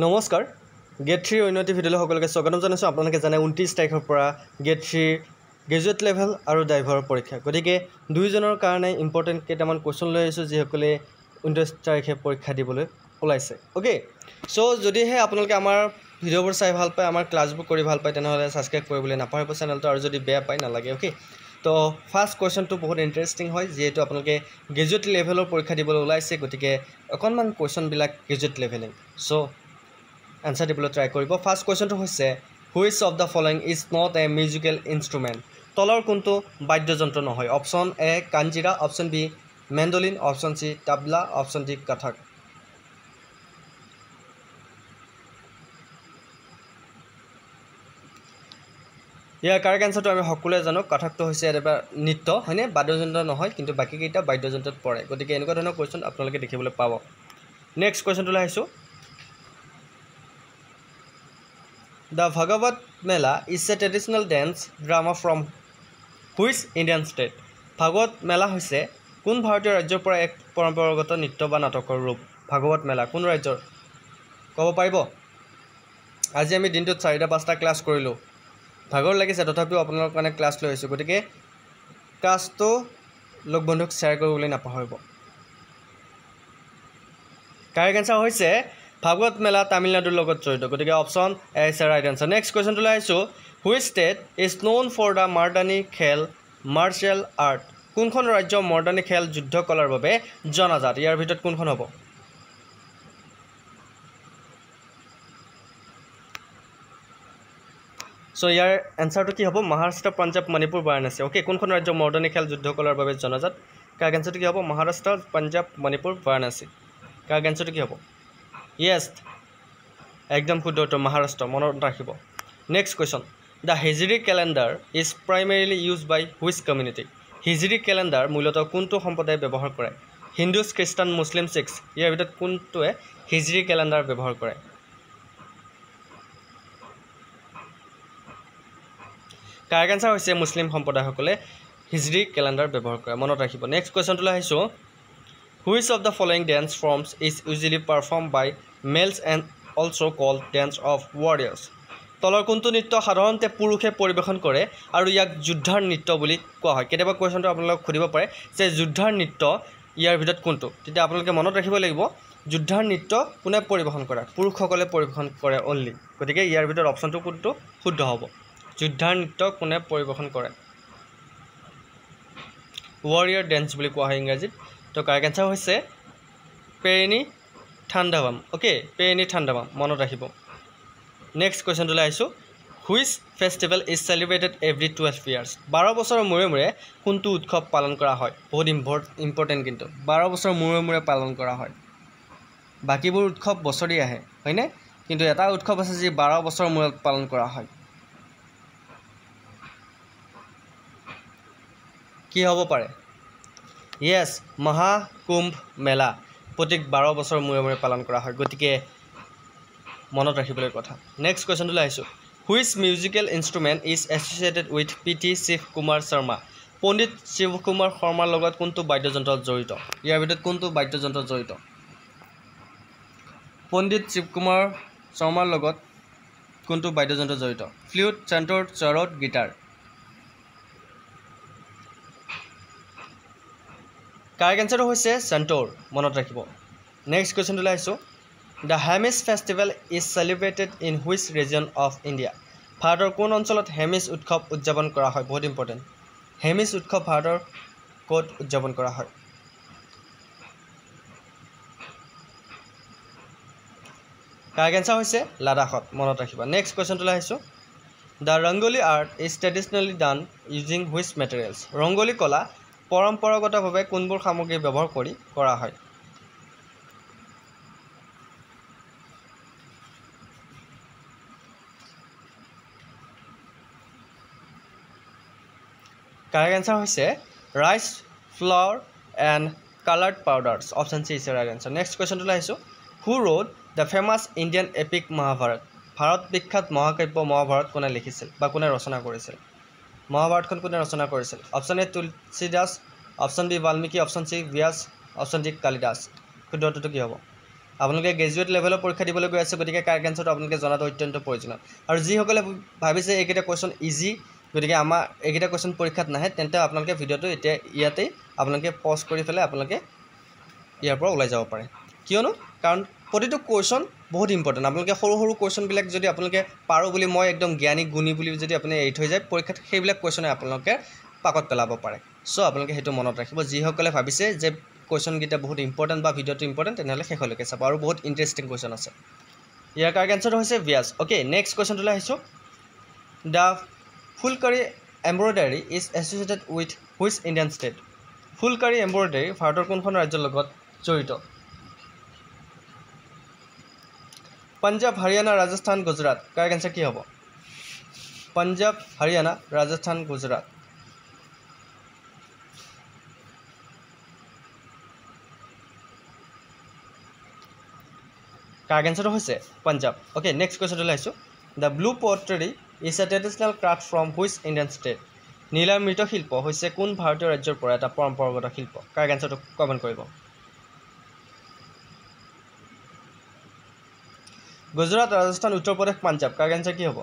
নমস্কাৰ গেট 3 উন্নতি ভিডিঅ'লৈ সকলোকে স্বাগতম জনাইছোঁ। আপোনালোকে জানে 29 তাৰিখৰ পৰা গেট 3 গ্ৰেজুৱেট লেভেল আৰু ড্ৰাইভাৰৰ পৰীক্ষা, গতিকে দুইজনৰ কাৰণে ইম্পৰ্টেণ্ট কেইটামান কুৱেশ্যন লৈ আহিছোঁ যিসকলে 29 তাৰিখে পৰীক্ষা দিবলৈ ওলাইছে। অ'কে, চ' যদিহে আপোনালোকে আমাৰ ভিডিঅ'বোৰ চাই ভাল পায়, আমাৰ ক্লাছবোৰ কৰি ভাল পায়, তেনেহ'লে ছাবস্ক্ৰাইব কৰিবলৈ নাপাহৰিব চেনেলটো, আৰু যদি বেয়া পায় নালাগে। অ'কে, তো ফাৰ্ষ্ট কুৱেশ্যনটো বহুত ইণ্টাৰেষ্টিং হয়, যিহেতু আপোনালোকে গ্ৰেজুৱেট লেভেলৰ পৰীক্ষা দিবলৈ ওলাইছে, গতিকে অকণমান কুৱেশ্যনবিলাক গ্ৰেজুৱেট লেভেলিং, চ' এনসাৰ দিবলৈ ট্ৰাই কৰিব। ফাৰ্ষ্ট কুৱেশ্যনটো হৈছে which of the following is not a musical instrument. তলৰ কোনটো বাদ্যযন্ত্ৰ নহয়? Option A kanjira, option B mandolin, option C tabla, option D Kathak. ইয়াৰ কাৰেক্ট এনচাৰটো আমি সকলোৱে জানো, কথকটো হৈছে এটা নৃত্য, হয়নে? বাদ্যযন্ত্ৰ নহয়, কিন্তু বাকীকেইটা বাদ্যযন্ত্ৰত পৰে, গতিকে এনেকুৱা ধৰণৰ কুৱেশ্যন আপোনালোকে দেখিবলৈ পাব। নেক্সট কুৱেশ্যনটোলৈ আহিছোঁ। The Bhagavat Mela is a traditional dance drama from which Indian state? Bhagavat মেলা হৈছে কোন ভাৰতীয় ৰাজ্যৰ পৰা এক পৰম্পৰাগত নৃত্য বা নাটকৰ ৰূপ? ভাগৱত মেলা কোন ৰাজ্যৰ ক'ব পাৰিব? আজি আমি দিনটোত 4-5টা ক্লাছ কৰিলোঁ, ভাগৰ লাগিছে, তথাপিও আপোনালোকৰ কাৰণে ক্লাছ লৈ আহিছোঁ, গতিকে ক্লাছটো লগ বন্ধুক শ্বেয়াৰ কৰিবলৈ নাপাহৰিব। কাৰেক্ট এনচাৰ হৈছে ভাগৱত মেলা তামিলনাডুৰ লগত জড়িত, গতিকে option A is right answer. Next কুৱেশ্যনটোলৈ আহিছোঁ। Which state is known for the Mardani Khel martial art? কোনখন ৰাজ্য মৰ্দানী খেল যুদ্ধ কলাৰ বাবে জনাজাত? ইয়াৰ ভিতৰত কোনখন হ'ব? চ' ইয়াৰ এনচাৰটো কি হ'ব? মহাৰাষ্ট্ৰ, পাঞ্জাৱ, মণিপুৰ, বাৰাণসী। অ'কে, কোনখন ৰাজ্য মৰ্দানী খেল যুদ্ধ কলাৰ বাবে জনাজাত? কাৰেক্ট এনচাৰটো কি হ'ব? মহাৰাষ্ট্ৰ, পাঞ্জাৱ, মণিপুৰ, বাৰাণসী। কাৰেক্ট এনচাৰটো কি হ'ব? য়েছ, একদম শুদ্ধ উত্তৰ, মহাৰাষ্ট্ৰ, মনত ৰাখিব। Next question. The Hijri calendar is primarily use by which community? Hijri calendar মূলতঃ কোনটো সম্প্ৰদায়ে ব্যৱহাৰ কৰে? হিন্দুজ, খ্ৰীষ্টান, মুছলিম, শিখ। ইয়াৰ ভিতৰত কোনটোৱে হিজৰি কেলেণ্ডাৰ ব্যৱহাৰ কৰে? কাৰেক্ট এনচাৰ হৈছে মুছলিম সম্প্ৰদায়সকলে হিজৰি কেলেণ্ডাৰ ব্যৱহাৰ কৰে, মনত ৰাখিব। নেক্সট কুৱেশ্যনটোলৈ আহিছোঁ। Which of the following dance forms is usually perform by males and also' called dance of warriors? তলৰ কোনটো নৃত্য সাধাৰণতে পুৰুষে পৰিৱেশন কৰে আৰু ইয়াক যোদ্ধাৰ নৃত্য বুলি কোৱা হয়? কেতিয়াবা কুৱেশ্যনটো আপোনালোকক সুধিব পাৰে যে যোদ্ধাৰ নৃত্য ইয়াৰ ভিতৰত কোনটো? তেতিয়া আপোনালোকে মনত ৰাখিব লাগিব যোদ্ধাৰ নৃত্য কোনে পৰিৱেশন কৰে? পুৰুষসকলে পৰিৱেশন কৰে অনলি, গতিকে ইয়াৰ ভিতৰত অপশ্যনটো কোনটো শুদ্ধ হ'ব? যোদ্ধাৰ নৃত্য কোনে পৰিৱেশন কৰে? ৱাৰিয়াৰ ডেন্স বুলি কোৱা হয় ইংৰাজীত। তো কাৰেক্ট এনচাৰ হৈছে পেৰিনী থাণ্ডাভাম। অ'কে, পেৰিনী থাণ্ডাভাম, মনত ৰাখিব। নেক্সট কুৱেশ্যনটোলৈ আহিছোঁ। Which festival is celebrated every 12 years? 12 বছৰৰ মূৰে মূৰে কোনটো উৎসৱ পালন কৰা হয়? বহুত ইম্পৰ্টেণ্ট, কিন্তু 12 বছৰৰ মূৰে মূৰে পালন কৰা হয়। বাকীবোৰ উৎসৱ বছৰি আহে, হয়নে? কিন্তু এটা উৎসৱ আছে যি 12 বছৰৰ মূৰত পালন কৰা হয়। কি হ'ব পাৰে? য়েছ, মহাকুম্ভ মেলা প্ৰত্যেক 12 বছৰৰ মূৰে মূৰে পালন কৰা হয়, গতিকে মনত ৰাখিবলৈ কথা। নেক্সট কুৱেশ্যনটোলৈ আহিছোঁ। Which musical instrument is associated with PT Shiv Kumar Sharma? Pandit Shiv Kumar শৰ্মাৰ লগত কোনটো বাদ্যযন্ত্ৰত জড়িত? ইয়াৰ ভিতৰত কোনটো বাদ্যযন্ত্ৰত জড়িত? পণ্ডিত শিৱ কুমাৰ শৰ্মাৰ লগত কোনটো বাদ্যযন্ত্ৰ জড়িত? Flute, santoor, sarod, guitar. Correct এনচাৰটো হৈছে চেণ্টৰ, মনত ৰাখিব। নেক্সট কুৱেশ্যনটোলৈ আহিছোঁ। The Hemis festival is celebrated in which region of India? ভাৰতৰ কোন অঞ্চলত হেমিছ উৎসৱ উদযাপন কৰা হয়? বহুত ইম্পৰ্টেণ্ট, হেমিছ উৎসৱ ভাৰতৰ ক'ত উদযাপন কৰা হয়? কাৰেক্ট এনচাৰ হৈছে লাডাখত, মনত ৰাখিব। নেক্সট কুৱেশ্যনটোলৈ আহিছোঁ। The rangoli art is traditionally done using which materials? Rangoli কলা পৰম্পৰাগতভাৱে কোনবোৰ সামগ্ৰী ব্যৱহাৰ কৰি কৰা হয়? কাৰেক্ট এনচাৰ হৈছে rice flour and coloured powders. Option C is right answer. Next কুৱেশ্যনটোলৈ আহিছোঁ। Who wrote the famous Indian epic Mahabharata? Bharat বিখ্যাত মহাকাব্য মহাভাৰত কোনে লিখিছিল বা কোনে ৰচনা কৰিছিল? মহাভাৰতখন কোনে ৰচনা কৰিছিল? Option A Tulsidas, option B Valmiki, option C Vyas, option D Kalidas. শুদ্ধ উত্তৰটো কি হ'ব? আপোনালোকে গ্ৰেজুৱেট লেভেলৰ পৰীক্ষা দিবলৈ গৈ আছে গতিকে কাৰেক্ট এনচাৰটো আপোনালোকে জনাটো অত্যন্ত প্ৰয়োজনীয় আৰু যিসকলে ভাবিছে এইকেইটা কুৱেশ্যন ইজি গতিকে আমাৰ এইকেইটা কুৱেশ্যন পৰীক্ষাত নাহে তেন্তে আপোনালোকে ভিডিঅ'টো এতিয়া ইয়াতেই আপোনালোকে পজ কৰি পেলাই আপোনালোকে ইয়াৰ পৰা ওলাই যাব পাৰে কিয়নো কাৰণ প্ৰতিটো কুৱেশ্যন বহুত ইম্পৰ্টেণ্ট আপোনালোকে সৰু সৰু কুৱেশ্যনবিলাক যদি আপোনালোকে পাৰোঁ বুলি মই একদম জ্ঞানী গুণী বুলি যদি আপুনি এৰি থৈ যায় পৰীক্ষাত সেইবিলাক কুৱেশ্যনে আপোনালোকে পাকত পেলাব পাৰে চ' আপোনালোকে সেইটো মনত ৰাখিব যিসকলে ভাবিছে যে কুৱেশ্যনকেইটা বহুত ইম্পৰ্টেণ্ট বা ভিডিঅ'টো ইম্পৰ্টেণ্ট তেনেহ'লে শেষলৈকে চাব আৰু বহুত ইণ্টাৰেষ্টিং কুৱেশ্যন আছে ইয়াৰ কাৰেক্ট এনচাৰটো হৈছে ব্যাস অ'কে নেক্সট কুৱেশ্যনটোলৈ আহিছোঁ the phulkari embroidery is associated with which Indian state phulkari embroidery ভাৰতৰ কোনখন ৰাজ্যৰ লগত জড়িত পাঞ্জাব হাৰিয়ানা ৰাজস্থান গুজৰাট কাৰেক্ট এনচাৰ কি হ'ব পাঞ্জাব হাৰিয়ানা ৰাজস্থান গুজৰাট কাৰেক্ট এনচাৰটো হৈছে পাঞ্জাব অ'কে নেক্সট কুৱেশ্যনটোলৈ আহিছোঁ the blue pottery is a traditional craft from which Indian state নীলা মৃৎশিল্প হৈছে কোন ভাৰতীয় ৰাজ্যৰ পৰা এটা পৰম্পৰাগত শিল্প কাৰেক্ট এনচাৰটো কমেণ্ট কৰিব গুজৰাট ৰাজস্থান উত্তৰ প্ৰদেশ পাঞ্জাব কাৰেক্ট এনচাৰ কি হ'ব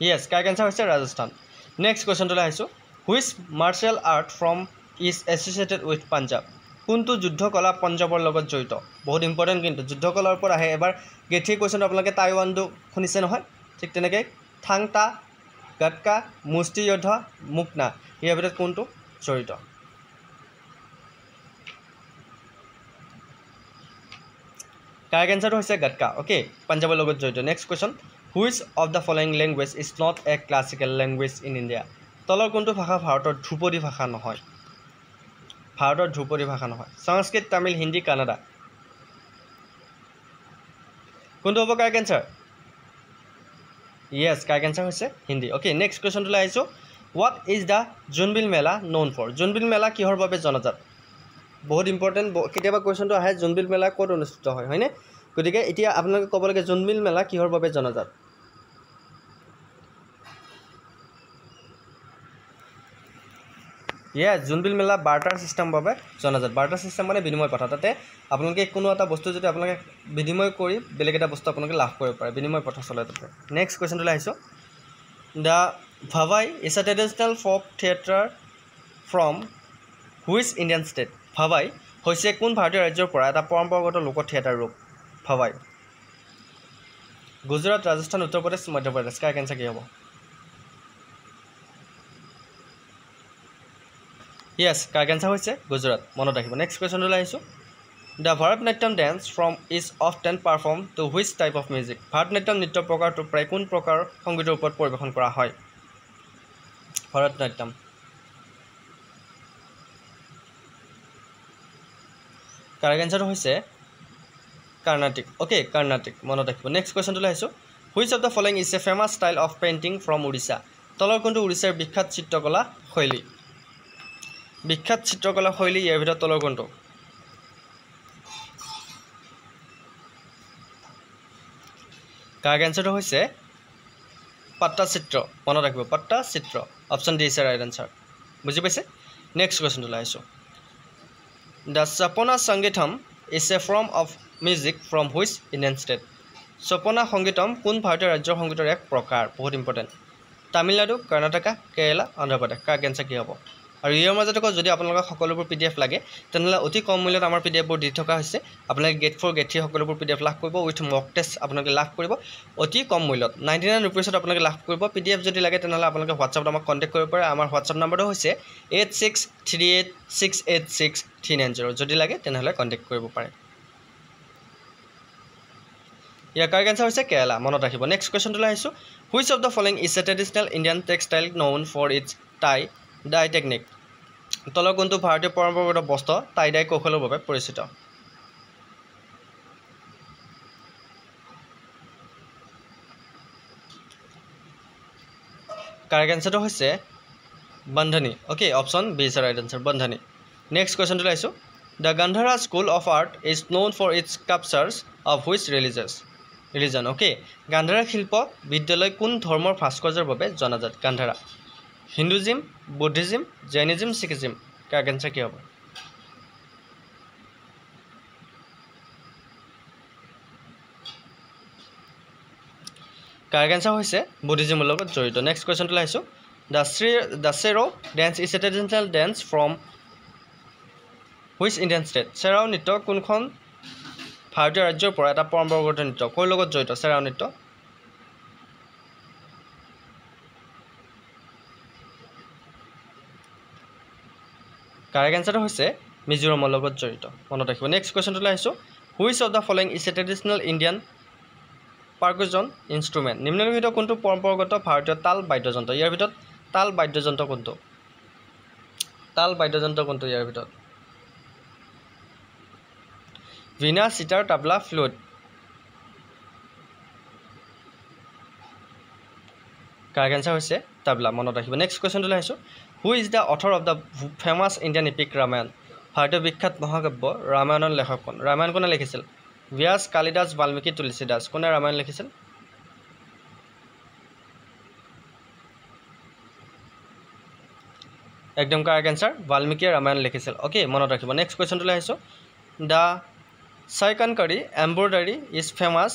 য়েছ কাৰেক্ট এনচাৰ হৈছে ৰাজস্থান নেক্সট কুৱেশ্যনটোলৈ আহিছোঁ which martial art from is associated with Punjab কোনটো যুদ্ধ কলা পঞ্জাৱৰ লগত জড়িত বহুত ইম্পৰ্টেণ্ট কিন্তু যুদ্ধ কলাৰ ওপৰত আহে এবাৰ গেথি কুৱেশ্যনটো আপোনালোকে টাইৱানটো শুনিছে নহয় ঠিক তেনেকৈ থাংটা গাটকা মুষ্টি যোদ্ধা মুকনা ইয়াৰ ভিতৰত কোনটো জড়িত কাৰেক্ট এনচাৰটো হৈছে গাটকা অ'কে পাঞ্জাৱৰ লগত জড়িত next question which of the following language is not A classical language in India তলৰ কোনটো ভাষা ভাৰতৰ ধ্ৰুপদী ভাষা নহয় ভাৰতৰ ধ্ৰুপদী ভাষা নহয় সংস্কৃত তামিল হিন্দী কানাডা কোনটো হ'ব correct answer yes correct answer হৈছে হিন্দী অ'কে নেক্সট কুৱেশ্যনটোলৈ আহিছোঁ what is the Jonbeel Mela known for Jonbeel Mela কিহৰ বাবে জনাজাত বহুত ইম্পৰ্টেণ্ট কেতিয়াবা কুৱেশ্যনটো আহে জোনবিল মেলা ক'ত অনুষ্ঠিত হয় হয়নে গতিকে এতিয়া আপোনালোকে ক'ব লাগে জোনবিল মেলা কিহৰ বাবে জনাজাত য়েছ জোনবিল মেলা বাৰ্টাৰ ছিষ্টেমৰ বাবে জনাজাত বাৰ্টাৰ ছিষ্টেম মানে বিনিময় প্ৰথা তাতে আপোনালোকে কোনো এটা বস্তু যদি আপোনালোকে বিনিময় কৰি বেলেগ এটা বস্তু আপোনালোকে লাভ কৰিব পাৰে বিনিময় প্ৰথা চলাই তাতে নেক্সট কুৱেশ্যনটোলৈ আহিছোঁ the Bhavai is a traditional folk theatre from which Indian state Bhavai হৈছে কোন ভাৰতীয় ৰাজ্যৰ পৰা এটা পৰম্পৰাগত লোক থিয়েটাৰ ৰূপ ভাৱাই গুজৰাট ৰাজস্থান উত্তৰ প্ৰদেশ মধ্যপ্ৰদেশ কাৰেক্ট এনচাৰ কি হ'ব য়েছ কাৰেক্ট এনচাৰ হৈছে গুজৰাট মনত ৰাখিব নেক্সট কুৱেশ্যনটোলৈ আহিছোঁ the Bharatanatyam dance form is often perform to which type of music Bharatanatyam নৃত্য প্ৰকাৰটো প্ৰায় কোন প্ৰকাৰৰ সংগীতৰ ওপৰত পৰিৱেশন কৰা হয় ভাৰতনাট্যম কাৰেক্ট এনচাৰটো হৈছে কৰ্ণাটিক অ'কে কৰ্ণাটিক মনত ৰাখিব নেক্সট কুৱেশ্যনটোলৈ আহিছোঁ which of the following is A famous style of painting from Orissa তলৰ কোনটো উৰিষ্যাৰ বিখ্যাত চিত্ৰকলা শৈলী বিখ্যাত চিত্ৰকলা শৈলী ইয়াৰ ভিতৰত তলৰ কোনটো কাৰেক্ট এনচাৰটো হৈছে পট্টচিত্ৰ মনত ৰাখিব Pattachitra option D is right answer বুজি পাইছে নেক্সট কুৱেশ্যনটোলৈ আহিছোঁ the Sopana Sangeetham is a form of music from which Indian state Sopana Sangeetham কোন ভাৰতীয় ৰাজ্যৰ সংগীতৰ এক প্ৰকাৰ বহুত important Tamil Nadu Karnataka Kerala Andhra Pradesh correct answer কি হ'ব আৰু ইয়াৰ মাজতে কওঁ যদি আপোনালোকক সকলোবোৰ PDF লাগে তেনেহ'লে অতি কম মূল্যত আমাৰ PDFবোৰ দি থকা হৈছে আপোনালোকে গেট 4 গেট 3 সকলোবোৰ PDF লাভ কৰিব উইথ মক টেষ্ট আপোনালোকে লাভ কৰিব অতি কম মূল্যত 99 ৰুপিছত আপোনালোকে লাভ কৰিব PDF যদি লাগে তেনেহ'লে আপোনালোকে হোৱাটছআপত আমাক কণ্টেক্ট কৰিব পাৰে আমাৰ হোৱাটছআপ নম্বৰটো হৈছে 8638686390 যদি লাগে তেনেহ'লে কণ্টেক্ট কৰিব পাৰে ইয়াৰ কাৰেক্ট এনচাৰ হৈছে কেৰালা মনত ৰাখিব নেক্সট কুৱেশ্যনটোলৈ আহিছোঁ which of the following is a traditional Indian textile known for its dye technique তলৰ কোনটো ভাৰতীয় পৰম্পৰাগত বস্ত্ৰ টাই ডাই কৌশলৰ বাবে পৰিচিত কাৰেক্ট এনচাৰটো হৈছে Bandhani okay option B is right answer Bandhani next কুৱেশ্যনটোলৈ আহিছোঁ the Gandhara school of art is known for its sculptures of which religion okay Gandhara শিল্প বিদ্যালয় কোন ধৰ্মৰ ভাস্কৰ্যৰ বাবে জনাজাত Gandhara Hinduism Buddhism Jainism Sikhism correct answer কি হ'ব কাৰেক্ট এনসাৰ হৈছে বুদ্ধিজমৰ লগত জড়িত নেক্সট কোৱেশ্চনটো লাইছো the Cheraw dance is a traditional dance from which Indian state Cheraw নৃত্য কোনখন ভাৰতীয় ৰাজ্যৰ পৰা এটা পৰম্পৰাগত নৃত্য কৰ লগত জড়িত চেৰাও নৃত্য কাৰেক্ট এনসাৰটো হৈছে মিজোৰামৰ লগত জড়িত মনত ৰাখিব নেক্সট কোৱেশ্চনটো লাইছো which of the following is a traditional Indian percussion instrument নিম্নলিখিত কোনটো পৰম্পৰাগত ভাৰতীয় তাল বাদ্যযন্ত্ৰ ইয়াৰ ভিতৰত তাল বাদ্যযন্ত্ৰ কোনটো ইয়াৰ ভিতৰত veena sitar tabla flute correct answer হৈছে তাবলা মনত ৰাখিব নেক্সট কোৱেশ্চনটো লাইছো who is the author of the famous Indian epic Ramayana ভাৰতীয় বিখ্যাত মহাকাব্য ৰামায়ণৰ লেখক কোন ৰামায়ণ কোনে লিখিছিল ব্যাস কালিদাস বাল্মীকি তুলসীদাস কোনে ৰামায়ণ লিখিছিল একদম কাৰেক্ট এনসাৰ বাল্মীকিয়ে ৰামায়ণ লিখিছিল ওকে মনত ৰাখিব নেক্সট কোৱেশ্চনটো লাইছো the chikankari embroidery is famous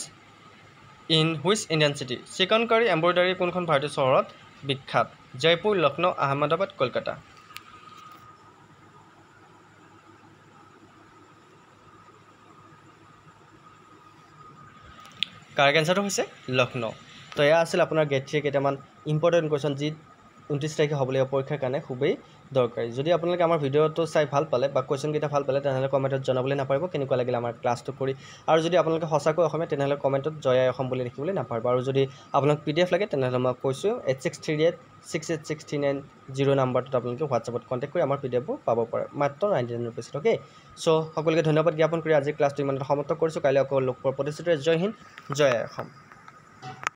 in which Indian city chikankari embroidery কোনখন ভাৰতীয় চহৰত বিখ্যাত জয়পুৰ লক্ষ্ণৌ আহমেদাবাদ কলকাতা কাৰেক্ট এনসাৰটো হৈছে লক্ষ্ণৌ তো এয়া আছিল আপোনাৰ গেট 3 কেইটামান ইম্পৰ্টেণ্ট কুৱেশ্যন যি 29 তাৰিখে হ'বলগীয়া পৰীক্ষাৰ কাৰণে খুবেই দৰকাৰী যদি আপোনালোকে আমাৰ ভিডিঅ'টো চাই ভাল পালে বা কুৱেশ্যন কেইটা ভাল পালে তেনেহ'লে কমেণ্টত জনাবলৈ নাপাৰিব কেনেকুৱা লাগিলে আমাৰ ক্লাছটো কৰি আৰু যদি আপোনালোকে সঁচাকৈ অসমীয়া তেনেহ'লে কমেণ্টত জয় আই অসম বুলি লিখিবলৈ নাপাৰিব আৰু যদি আপোনাক PDF লাগে তেনেহ'লে মই কৈছোঁ 8638686390 নম্বৰটোত আপোনালোকে হোৱাটছআপত কণ্টেক্ট কৰি আমাৰ PDFবোৰ পাব পাৰে মাত্ৰ 99 rupees ওকে সো সকলোকে ধন্যবাদ জ্ঞাপন কৰি আজি ক্লাছটো ইমানতে সমাপ্ত কৰিছোঁ কাইলৈ আকৌ লগ পোৱাৰ প্ৰতিশ্ৰুতিৰে জয় হিন্দ জয় আই অসম